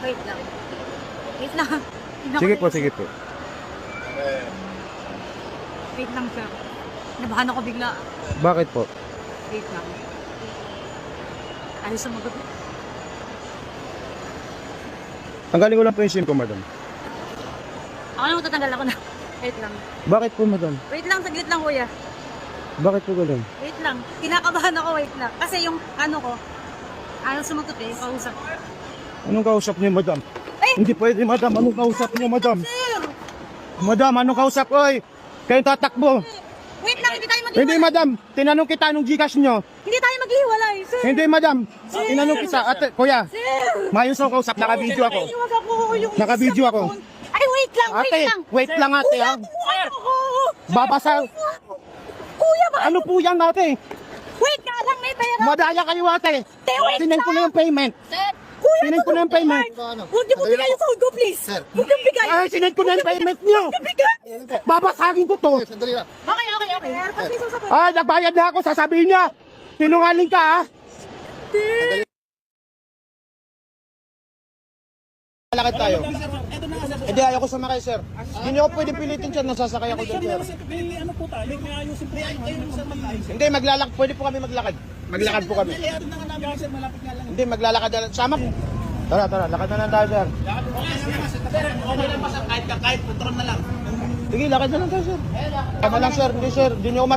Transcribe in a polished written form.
Wait lang. Wait lang. Sige po, sige po. Wait lang, sir. Nabahan ako bigla. Bakit po? Wait lang. Ayos sa magot. Tanggalin ko lang po yung SIM ko, madam. Ako na matatanggal ako na. Wait lang. Bakit po, madam? Wait lang, saglit lang, kuya. Bakit po ganun? Wait lang. Kinakabahan ako, wait lang. Kasi yung ano ko, ayaw sumagot eh, kausap. Anong kausap niyo, madam? Ay! Hindi pwede, madam. Anong kausap niyo, madam? Sir! Madam, anong kausap? Oy! Kayo tatakbo. Wait lang, hindi tayo Hindi, maghiwalay. madam. Tinanong kita anong Gcash nyo. Hindi tayo maghiwalay, sir. Hindi, madam. Tinanong kita. Ate, kuya, Sir! mayos ako kausap. Naka-video ako. Iwag ako yung... Naka-video ako. Ay, wait lang, wait Ate, lang. wait lang, ate, Kuya, ha? kuya ako. Babasa. Kuya, ba? Ano po yan, ate? Wait nga lang, may pera. Madaya kayo, ate. wait Sinend ko na yung payment. Sir! Kuya, Sinend ko na yung payment. Huwag niyo po bigay yung phone ko, please. Huwag niyo bigay. Ay, sinend ko na yung payment nyo. Bigay. Babasagin ko to. Okay. Pag may sasabihin. Ay, nagbayad na ako. Sasabihin niya. Sinungaling ka, ha? Lakad tayo. Hindi, ayoko sumakay, sir. Hindi niyo ako pwedeng pilitin, sir. Nasasakay ako dyan, sir. Ano po tayo? May ayusin po tayo. Hindi, maglalakad. Pwede po kami maglakad. Maglakad po kami. Ano na nga namin, sir, malapit nga lang. Hindi, maglalakad na lang. Sama. Tara, lakad na lang tayo, sir. Okay lang pa, sir, kahit control na lang. Sige, lakad na lang tayo, sir. Tama lang, sir. Hindi, sir. Hindi niyo ako